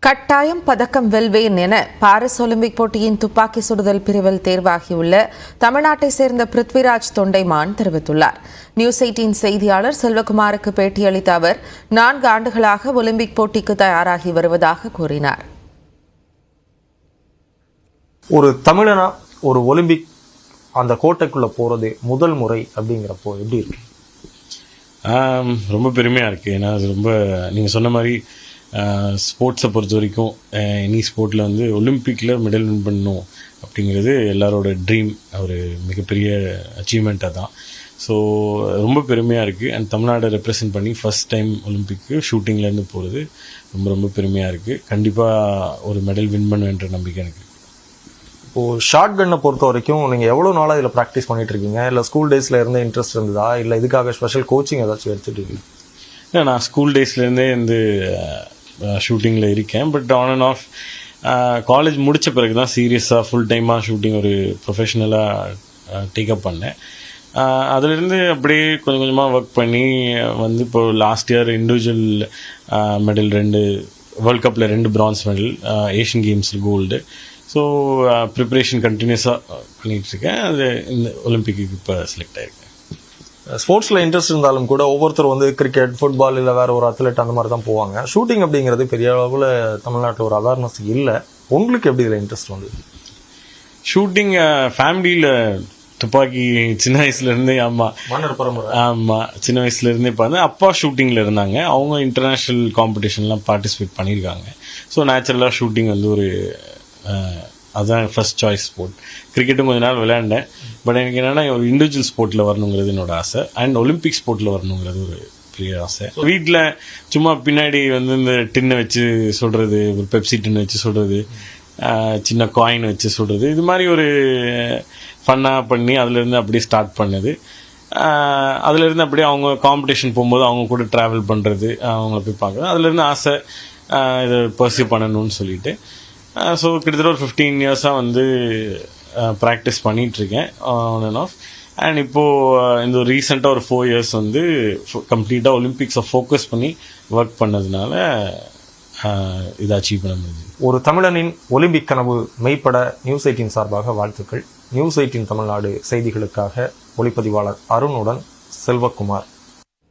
கட்டாயம் பதக்கம் வெல்வேன் என பாரிஸ் ஒலிம்பிக் போட்டியின் துப்பாக்கி சுடுதல் பிரிவில் தேர்வாகியுள்ள தமிழ்நாட்டை சேர்ந்த பிருத்விராஜ் தொண்டைமான் தெரிவித்துள்ளார். நியூஸ் 18 செய்தியாளர் செல்வகுமாருக்கு பேட்டியளித்த அவர் 4 ஆண்டுகளாக ஒலிம்பிக் போட்டிக்கு தயாராகி வருவதாக கூறினார். ஒரு தமிழனா ஒரு ஒலிம்பிக் அந்த கோட்டைக்குள்ள போறது முதல் முறை அப்படிங்கிறப்போ எப்படி இருக்கு? ரொம்ப பெருமையாக இருக்குது. ஏன்னா அது ரொம்ப நீங்கள் சொன்ன மாதிரி ஸ்போர்ட்ஸை பொறுத்த வரைக்கும் எனி ஸ்போர்ட்டில் வந்து ஒலிம்பிக்கில் மெடல் வின் பண்ணணும் அப்படிங்கிறது எல்லாரோட ட்ரீம், ஒரு மிகப்பெரிய அச்சீவ்மெண்ட்டாக தான். ஸோ ரொம்ப பெருமையாக இருக்குது. அண்ட் தமிழ்நாடை ரெப்ரசன்ட் பண்ணி ஃபர்ஸ்ட் டைம் ஒலிம்பிக்கு ஷூட்டிங்லேருந்து போகிறது ரொம்ப ரொம்ப பெருமையாக இருக்குது. கண்டிப்பாக ஒரு மெடல் வின் பண்ணுவேன்ற நம்பிக்கை எனக்கு. இப்போது ஷார்ட் கன்னை பொறுத்த வரைக்கும் நீங்கள் எவ்வளோ நாளாக இதில் ப்ராக்டிஸ் பண்ணிட்டு இருக்கீங்க? இல்லை ஸ்கூல் டேஸில் இருந்தே இன்ட்ரெஸ்ட் இருந்ததா, இல்லை இதுக்காக ஸ்பெஷல் கோச்சிங் ஏதாச்சும் எடுத்துகிட்டு இருக்கீங்க? இல்லை, நான் ஸ்கூல் டேஸ்லேருந்தே வந்து ஷூட்டிங்கில் இருக்கேன். But on and half college முடித்த பிறகு தான் சீரியஸாக ஃபுல் டைமாக ஷூட்டிங் ஒரு ப்ரொஃபஷ்னலாக டேக்கப் பண்ணேன். அதிலிருந்து அப்படியே கொஞ்சம் கொஞ்சமாக ஒர்க் பண்ணி வந்து இப்போது last year individual medal 2 world கப்பில் 2 பிரான்ஸ் மெடல், ஏஷியன் கேம்ஸில் கோல்டு. ஸோ ப்ரிப்ரேஷன் கண்டினியூஸாக பண்ணிகிட்ருக்கேன். அது இந்த ஒலிம்பிக்கு இப்போ செலக்ட் ஆகிருக்கேன். ஸ்போர்ட்ஸில் இன்ட்ரெஸ்ட் இருந்தாலும் கூட ஒவ்வொருத்தர் வந்து கிரிக்கெட், ஃபுட்பால், இல்லை வேறு ஒரு அத்லெட் அந்த மாதிரி தான் போவாங்க. ஷூட்டிங் அப்படிங்கிறது பெரிய அளவில் தமிழ்நாட்டில் ஒரு அவேர்னஸ் இல்லை. உங்களுக்கு எப்படி இதில் இன்ட்ரெஸ்ட் வந்தது? ஷூட்டிங் ஃபேமிலியில் துப்பாக்கி சின்ன வயசுலேருந்தே, சின்ன வயசுலேருந்தே பார்த்து அப்பா ஷூட்டிங்கில் இருந்தாங்க. அவங்க இன்டர்நேஷ்னல் காம்படிஷன்லாம் பார்ட்டிசிபேட் பண்ணியிருக்காங்க. ஸோ நேச்சுரலாக ஷூட்டிங் வந்து ஒரு அதுதான் ஃபர்ஸ்ட் சாய்ஸ் ஸ்போர்ட். கிரிக்கெட்டும் கொஞ்ச நாள் விளையாண்டேன். பட் எனக்கு என்னென்னா ஒரு இண்டிவிஜுவல் ஸ்போர்ட்டில் வரணுங்கிறது என்னோட ஆசை. அண்ட் ஒலிம்பிக் ஸ்போர்ட்டில் வரணுங்கிறது ஒரு பெரிய ஆசை. வீட்டில் சும்மா பின்னாடி வந்து இந்த டின்னை வச்சு சுடுறது, ஒரு பெப்சி டின்னை வச்சு சுடுறது, சின்ன காயின் வச்சு சுடுறது, இது மாதிரி ஒரு ஃபன்னாக பண்ணி அதுலேருந்து அப்படியே ஸ்டார்ட் பண்ணது. அதுலேருந்து அப்படியே அவங்க காம்படிஷன் போகும்போது அவங்க கூட ட்ராவல் பண்ணுறது, அவங்கள போய் பார்க்குறது, அதுலேருந்து ஆசை இதை பர்சியூ பண்ணணும்னு சொல்லிட்டு. ஸோ கிட்டத்தட்ட ஒரு 15 இயர்ஸாக வந்து ப்ராக்டிஸ் பண்ணிகிட்ருக்கேன் ஆன் அண்ட் ஆஃப். அண்ட் இப்போது இந்த ஒரு ரீசெண்டாக ஒரு 4 இயர்ஸ் வந்து கம்ப்ளீட்டாக ஒலிம்பிக்ஸை ஃபோக்கஸ் பண்ணி ஒர்க் பண்ணதுனால இதை அச்சீவ் பண்ண முடியுது. ஒரு தமிழனின் ஒலிம்பிக் கனவு மெய்ப்பட நியூஸ் 18 சார்பாக வாழ்த்துக்கள். நியூஸ் 18 தமிழ்நாடு செய்திகளுக்காக ஒளிப்பதிவாளர் அருணுடன் செல்வகுமார்.